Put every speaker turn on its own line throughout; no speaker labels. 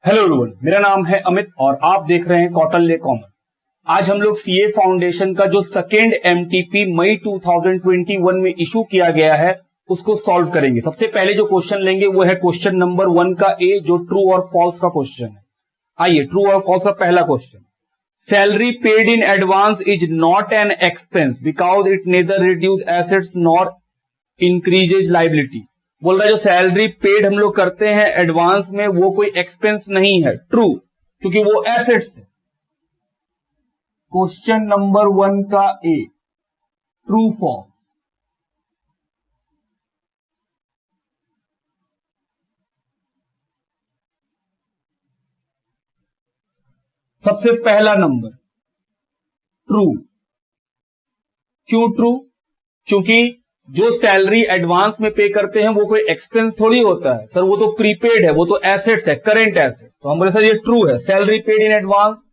Hello everyone, मेरा नाम है अमित और आप देख रहे हैं कौटिल्य कॉमर्स। आज हम लोग सीए फाउंडेशन का जो सेकेंड एमटीपी मई 2021 में इशू किया गया है उसको सॉल्व करेंगे। सबसे पहले जो क्वेश्चन लेंगे वो है क्वेश्चन नंबर 1 का ए, जो ट्रू और फॉल्स का क्वेश्चन है। आइए ट्रू और फॉल्स का पहला question. Salary paid in advance is not an expense because it neither reduce assets nor increases liability. बोल रहा है जो सैलरी पेड हम लोग करते हैं एडवांस में वो कोई एक्सपेंस नहीं है। ट्रू, क्योंकि वो एसेट्स है। क्वेश्चन नंबर 1 का ए, ट्रू फॉल्स। सबसे पहला नंबर ट्रू। क्यों ट्रू? क्योंकि जो सैलरी एडवांस में पे करते हैं वो कोई एक्सपेंस थोड़ी होता है सर, वो तो प्रीपेड है, वो तो एसेट्स है, करेंट एसेट। तो हम बोले सर ये ट्रू है, salary paid in advance.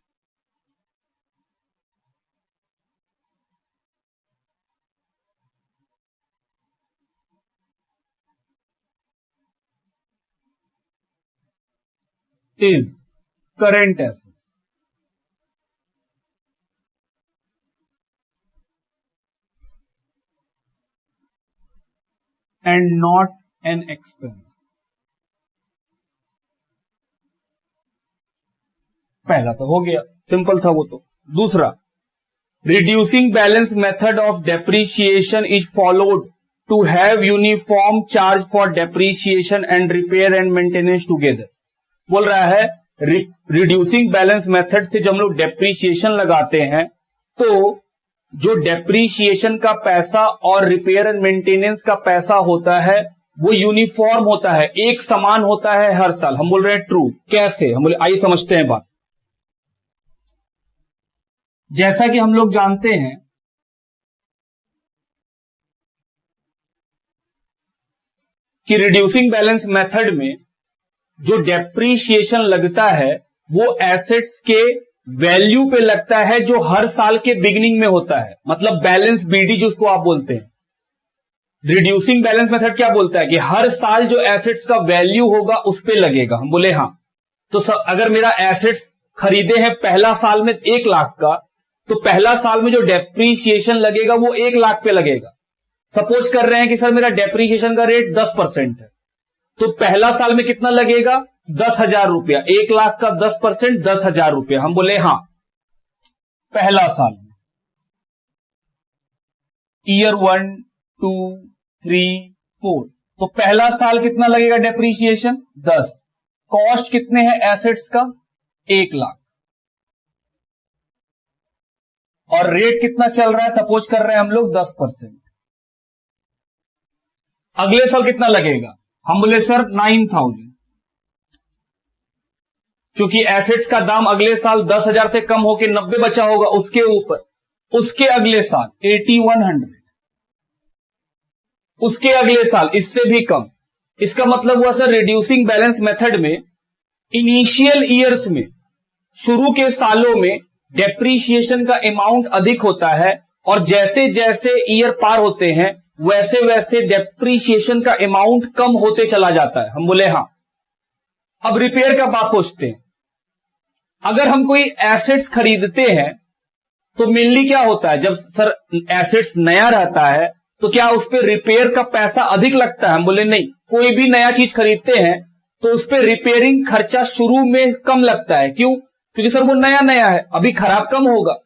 Is current asset and not an expense. पहला तो हो गया, सिंपल था वो तो। दूसरा, reducing balance method of depreciation is followed to have uniform charge for depreciation and repair and maintenance together. बोल रहा है रिड्यूसिंग बैलेंस मेथड से जब हम लोग डेप्रीशिएशन लगाते हैं तो जो डेप्रीशिएशन का पैसा और रिपेयर एंड मेंटेनेंस का पैसा होता है वो यूनिफॉर्म होता है, एक समान होता है हर साल। हम बोल रहे हैं ट्रू। कैसे? हम बोले आइए समझते हैं बात। जैसा कि हम लोग जानते हैं कि रिड्यूसिंग बैलेंस मेथड में जो डेप्रीशिएशन लगता है वो एसेट्स के वैल्यू पे लगता है जो हर साल के बिगिनिंग में होता है, मतलब बैलेंस बीडी जिसको आप बोलते हैं। रिड्यूसिंग बैलेंस मेथड क्या बोलता है कि हर साल जो एसेट्स का वैल्यू होगा उस पे लगेगा। हम बोले हाँ, तो अगर मेरा एसेट्स खरीदे हैं पहला साल में 1 लाख का, तो पहला साल में जो डेप्रीशिएशन लगेगा वो 1 लाख पे लगेगा। सपोज कर रहे हैं कि सर मेरा डेप्रीशिएशन का रेट 10% है, तो पहला साल में कितना लगेगा? 10,000 रुपया। 1 लाख का 10% 10,000 रुपया। हम बोले हाँ, पहला साल में। ईयर 1 2 3 4, तो पहला साल कितना लगेगा डेप्रीशिएशन? 10। कॉस्ट कितने हैं एसेट्स का? 1 लाख। और रेट कितना चल रहा है? सपोज कर रहे हैं हम लोग 10%। अगले साल कितना लगेगा? हम बोले सर 9,000, क्योंकि एसेट्स का दाम अगले साल 10,000 से कम होकर 90 बचा होगा, उसके ऊपर उसके अगले साल 8,100, उसके अगले साल इससे भी कम। इसका मतलब हुआ सर रिड्यूसिंग बैलेंस मेथड में इनिशियल ईयर्स में, शुरू के सालों में डेप्रीशिएशन का अमाउंट अधिक होता है और जैसे जैसे ईयर पार होते हैं वैसे वैसे डेप्रीशिएशन का अमाउंट कम होते चला जाता है। हम बोले हाँ। अब रिपेयर का बात सोचते हैं। अगर हम कोई एसेट्स खरीदते हैं तो मेनली क्या होता है, जब सर एसेट्स नया रहता है तो क्या उस पर रिपेयर का पैसा अधिक लगता है? हम बोले नहीं, कोई भी नया चीज खरीदते हैं तो उस पर रिपेयरिंग खर्चा शुरू में कम लगता है। क्यों? क्योंकि सर वो नया नया है, अभी खराब कम होगा।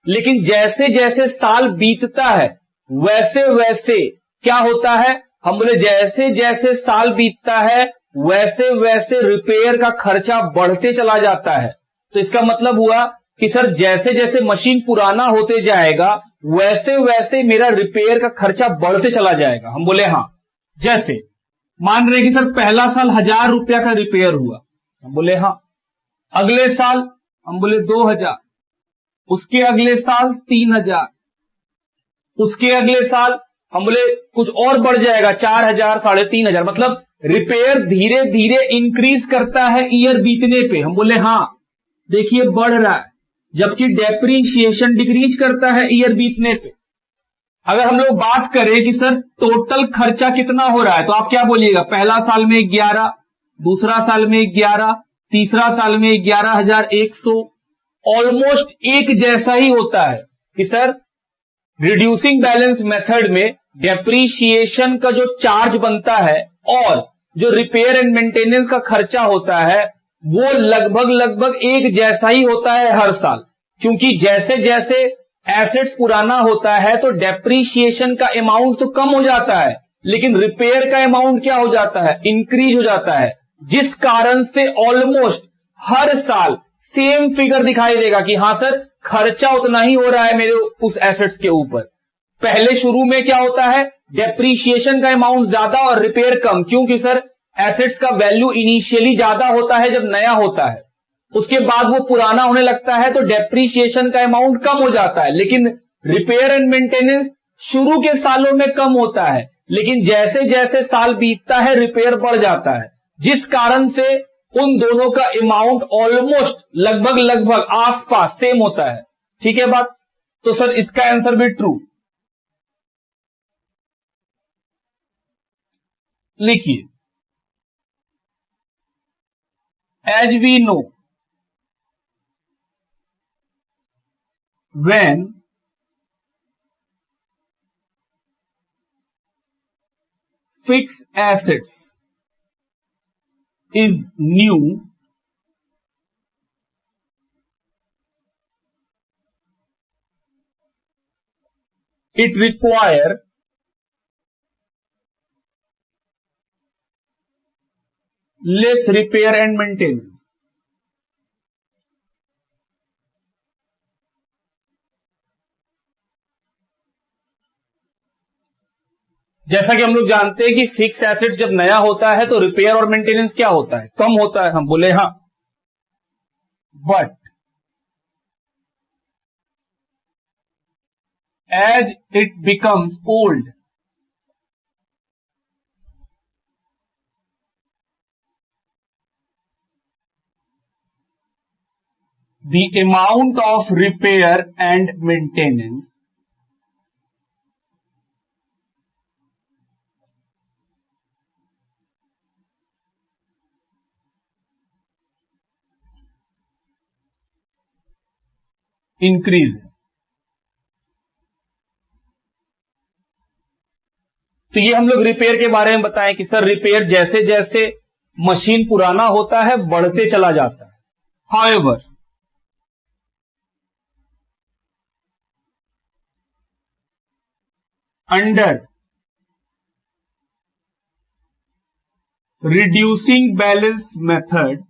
लेकिन जैसे जैसे साल बीतता है वैसे वैसे क्या होता है? हम बोले जैसे जैसे साल बीतता है वैसे वैसे रिपेयर का खर्चा बढ़ते चला जाता है। तो इसका मतलब हुआ कि सर जैसे जैसे मशीन पुराना होते जाएगा वैसे वैसे मेरा रिपेयर का खर्चा बढ़ते चला जाएगा। हम बोले हाँ। जैसे मान रहे कि सर पहला साल 1,000 रुपया का रिपेयर हुआ, हम बोले हाँ। अगले साल हम बोले 2,000, उसके अगले साल 3,000, उसके अगले साल हम बोले कुछ और बढ़ जाएगा 4,000, 3,500। मतलब रिपेयर धीरे धीरे इंक्रीज करता है ईयर बीतने पे। हम बोले हाँ, देखिए बढ़ रहा है, जबकि डेप्रीशिएशन डिक्रीज करता है ईयर बीतने पे। अगर हम लोग बात करें कि सर टोटल खर्चा कितना हो रहा है, तो आप क्या बोलिएगा? पहला साल में 11, दूसरा साल में 11, तीसरा साल में 11,100, ऑलमोस्ट एक जैसा ही होता है कि सर रिड्यूसिंग बैलेंस मेथड में डेप्रीशिएशन का जो चार्ज बनता है और जो रिपेयर एंड मेंटेनेंस का खर्चा होता है वो लगभग एक जैसा ही होता है हर साल, क्योंकि जैसे जैसे एसेट्स पुराना होता है तो डेप्रीशिएशन का अमाउंट तो कम हो जाता है, लेकिन रिपेयर का अमाउंट क्या हो जाता है, इंक्रीज हो जाता है, जिस कारण से ऑलमोस्ट हर साल सेम फिगर दिखाई देगा कि हां सर खर्चा उतना ही हो रहा है मेरे उस एसेट्स के ऊपर। पहले शुरू में क्या होता है, डेप्रीशिएशन का अमाउंट ज्यादा और रिपेयर कम, क्योंकि सर एसेट्स का वैल्यू इनिशियली ज्यादा होता है जब नया होता है, उसके बाद वो पुराना होने लगता है तो डेप्रीशिएशन का अमाउंट कम हो जाता है, लेकिन रिपेयर एंड मेंटेनेंस शुरू के सालों में कम होता है, लेकिन जैसे जैसे साल बीतता है रिपेयर बढ़ जाता है, जिस कारण से उन दोनों का अमाउंट ऑलमोस्ट लगभग आसपास सेम होता है। ठीक है बात, तो सर इसका आंसर भी ट्रू। लिखिए, as we know when fixed assets is new, it require less repair and maintenance. जैसा कि हम लोग जानते हैं कि फिक्स एसेट्स जब नया होता है तो रिपेयर और मेंटेनेंस क्या होता है, कम होता है। हम बोले हाँ, but as it becomes old the amount of repair and maintenance increases। तो ये हम लोग रिपेयर के बारे में बताएं कि सर रिपेयर जैसे जैसे मशीन पुराना होता है बढ़ते चला जाता है। However, under reducing balance method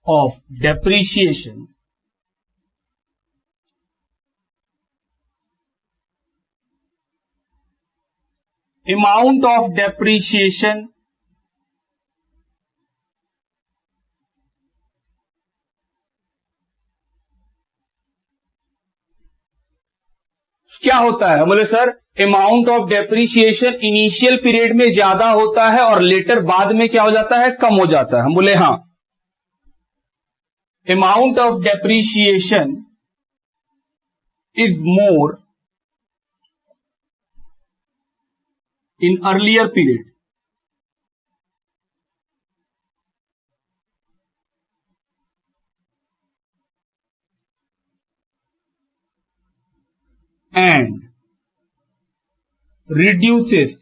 of depreciation, amount of depreciation क्या होता है, बोले sir amount of depreciation initial period में ज्यादा होता है और लेटर बाद में क्या हो जाता है, कम हो जाता है। हम बोले हाँ, amount of depreciation is more in earlier period and reduces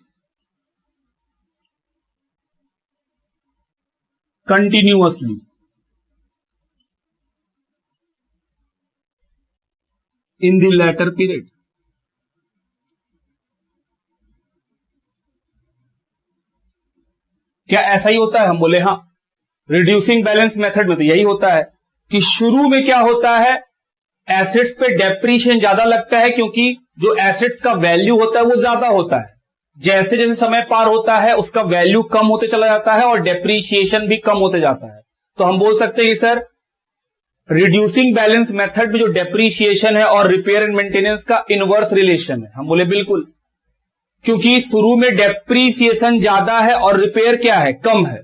continuously in the latter period। क्या ऐसा ही होता है? हम बोले हाँ, रिड्यूसिंग बैलेंस मेथड में तो यही होता है कि शुरू में क्या होता है, एसेट्स पे डेप्रीशिएशन ज्यादा लगता है क्योंकि जो एसेट्स का वैल्यू होता है वो ज्यादा होता है। जैसे जैसे समय पार होता है उसका वैल्यू कम होते चला जाता है और डेप्रीशिएशन भी कम होते जाता है। तो हम बोल सकते हैं कि सर रिड्यूसिंग बैलेंस मेथड में जो डेप्रीशिएशन है और रिपेयर एंड मेंटेनेंस का इनवर्स रिलेशन है। हम बोले बिल्कुल, क्योंकि शुरू में डेप्रीशिएशन ज्यादा है और रिपेयर क्या है, कम है।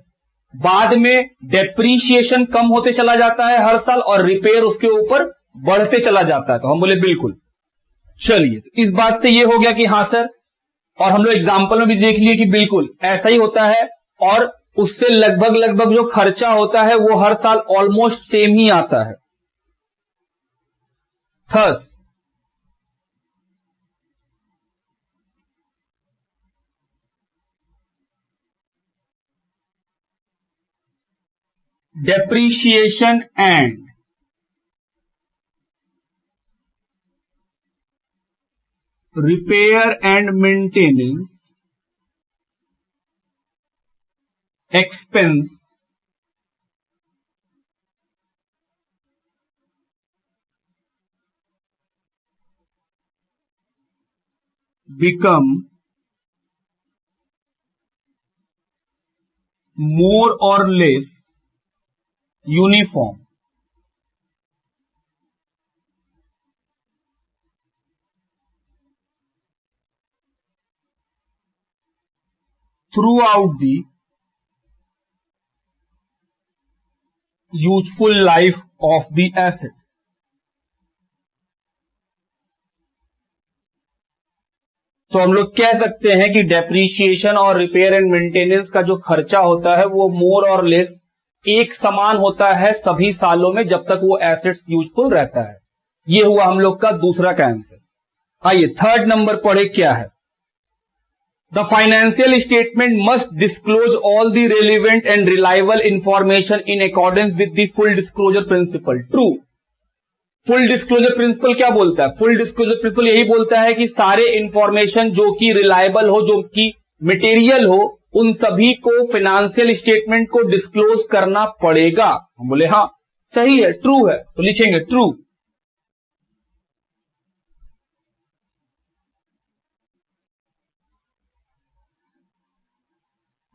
बाद में डेप्रीशिएशन कम होते चला जाता है हर साल और रिपेयर उसके ऊपर बढ़ते चला जाता है। तो हम बोले बिल्कुल। चलिए, तो इस बात से ये हो गया कि हाँ सर, और हम लोग एग्जाम्पल में भी देख लिए कि बिल्कुल ऐसा ही होता है, और उससे लगभग लगभग जो खर्चा होता है वो हर साल ऑलमोस्ट सेम ही आता है। Thus depreciation and repair and maintenance expense become more or less uniform throughout the useful life of the assets। तो हम लोग कह सकते हैं कि डेप्रीशिएशन और रिपेयर एंड मेंटेनेंस का जो खर्चा होता है वो मोर और लेस एक समान होता है सभी सालों में, जब तक वो एसेट्स यूजफुल रहता है। ये हुआ हम लोग का दूसरा का आंसर। आइए थर्ड नंबर पढ़े क्या है। The financial statement must disclose all the relevant and reliable information in accordance with the full disclosure principle. True. Full disclosure principle क्या बोलता है? फुल डिस्क्लोजर प्रिंसिपल यही बोलता है कि सारे इंफॉर्मेशन जो कि रिलायबल हो, जो कि मटेरियल हो, उन सभी को फाइनेंशियल स्टेटमेंट को डिस्क्लोज करना पड़ेगा। हम बोले हाँ सही है, ट्रू है, तो लिखेंगे true.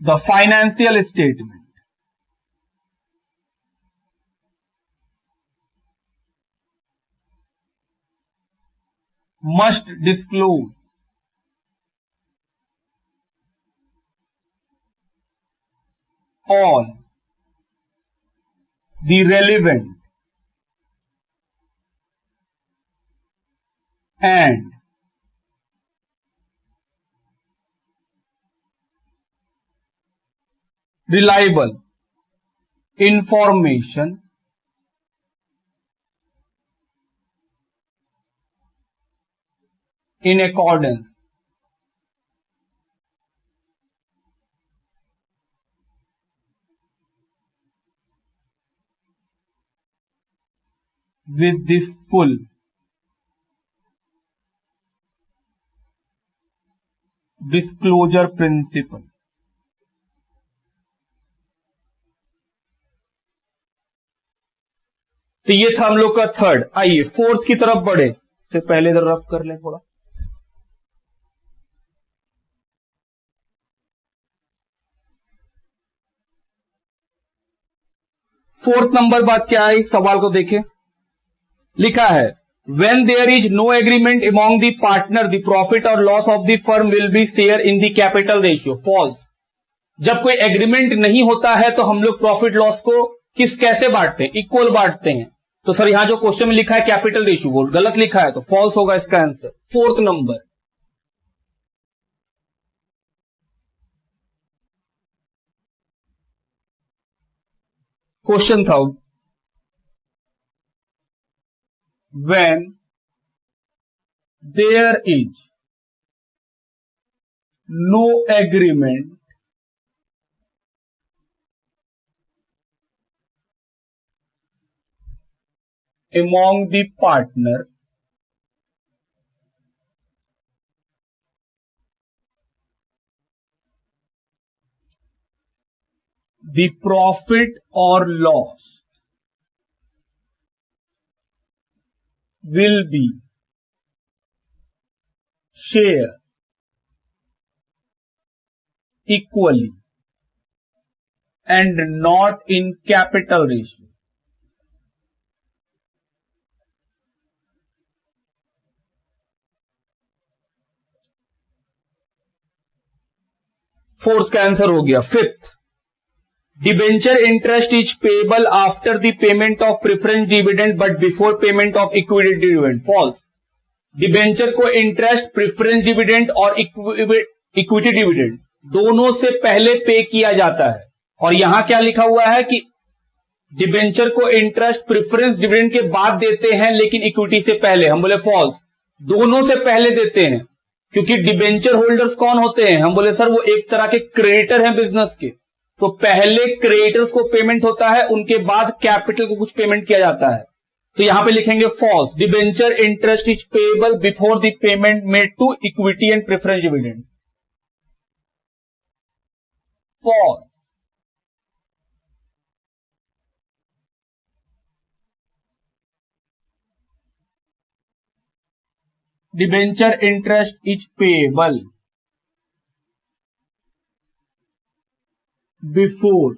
The financial statement must disclose all the relevant and reliable information in accordance with the full disclosure principle। तो ये था हम लोग का थर्ड। आइए फोर्थ की तरफ बढ़े, से पहले इधर रफ कर लें थोड़ा। फोर्थ नंबर बात क्या है, इस सवाल को देखें। लिखा है when there is no agreement among the partner the profit or loss of the firm will be share in the capital ratio। false। जब कोई एग्रीमेंट नहीं होता है तो हम लोग प्रॉफिट लॉस को कैसे बांटते हैं? इक्वल बांटते हैं। तो सर यहां जो क्वेश्चन में लिखा है कैपिटल रेशियो वो गलत लिखा है, तो फॉल्स होगा इसका आंसर। Fourth number. क्वेश्चन था when there is no agreement among the partner the profit or loss will be share equally and not in capital ratio। Fourth का आंसर हो गया। Fifth, debenture interest is payable after the payment of preference dividend but before payment of equity dividend. False. Debenture को interest, preference dividend और equity dividend दोनों से पहले पे किया जाता है। और यहां क्या लिखा हुआ है कि डिबेंचर को इंटरेस्ट, प्रेफरेंस डिविडेंड के बाद देते हैं लेकिन इक्विटी से पहले। हम बोले फॉल्स, दोनों से पहले देते हैं। क्योंकि डिबेंचर होल्डर्स कौन होते हैं? हम बोले सर वो एक तरह के क्रेडिटर हैं बिजनेस के, तो पहले क्रेडिटर्स को पेमेंट होता है, उनके बाद कैपिटल को कुछ पेमेंट किया जाता है। तो यहां पे लिखेंगे false, debenture interest is payable before the payment made to equity and preference dividend. False. Debenture interest is payable before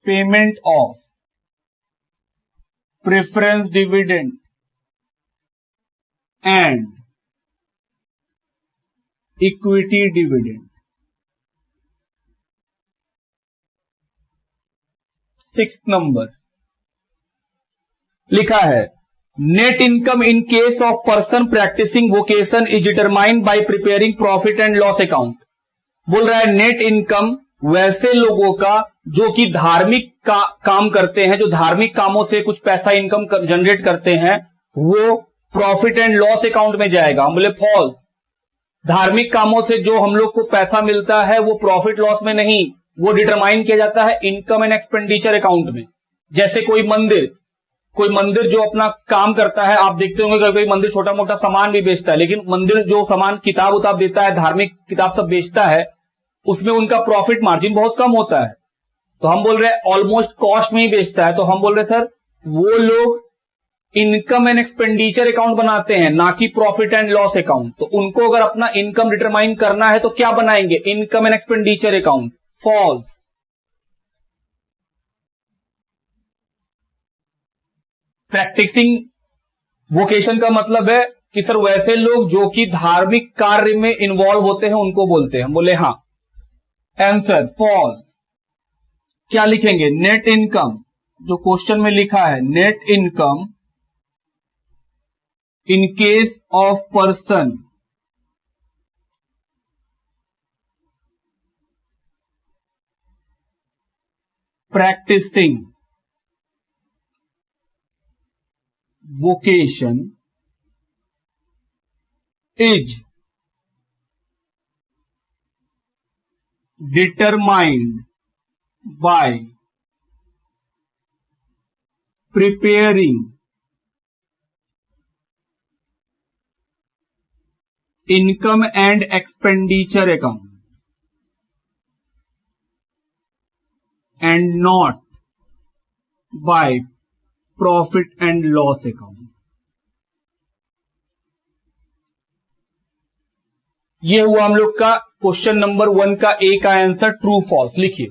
payment of preference dividend and equity dividend. 6 number लिखा है net income in case of person practising vocation is determined by preparing profit and loss account. बोल रहा है net income वैसे लोगों का जो कि धार्मिक काम करते हैं, जो धार्मिक कामों से कुछ पैसा इनकम जनरेट करते हैं, वो प्रॉफिट एंड लॉस अकाउंट में जाएगा। हम बोले फॉल्स, धार्मिक कामों से जो हम लोग को पैसा मिलता है वो प्रॉफिट लॉस में नहीं, वो डिटरमाइन किया जाता है इनकम एंड एक्सपेंडिचर अकाउंट में। जैसे कोई मंदिर जो अपना काम करता है, आप देखते होंगे कभी कोई मंदिर छोटा मोटा सामान भी बेचता है, लेकिन मंदिर जो सामान किताब उताब देता है, धार्मिक किताब सब बेचता है, उसमें उनका प्रॉफिट मार्जिन बहुत कम होता है। तो हम बोल रहे हैं ऑलमोस्ट कॉस्ट में ही बेचता है, तो हम बोल रहे हैं सर वो लोग इनकम एंड एक्सपेंडिचर अकाउंट बनाते हैं, ना कि प्रॉफिट एंड लॉस अकाउंट। तो उनको अगर अपना इनकम डिटरमाइन करना है तो क्या बनाएंगे? Income and expenditure account. False. Practising vocation का मतलब है कि सर वैसे लोग जो कि धार्मिक कार्य में इन्वॉल्व होते हैं उनको बोलते हैं। हम बोले हाँ, आंसर फॉल्स। क्या लिखेंगे? नेट इनकम, जो क्वेश्चन में लिखा है net income in case of person practising vocation is determined by preparing income and expenditure account and not by profit and loss account. ये हुआ हम लोग का क्वेश्चन नंबर 1 का ए का आंसर ट्रू फॉल्स। लिखिए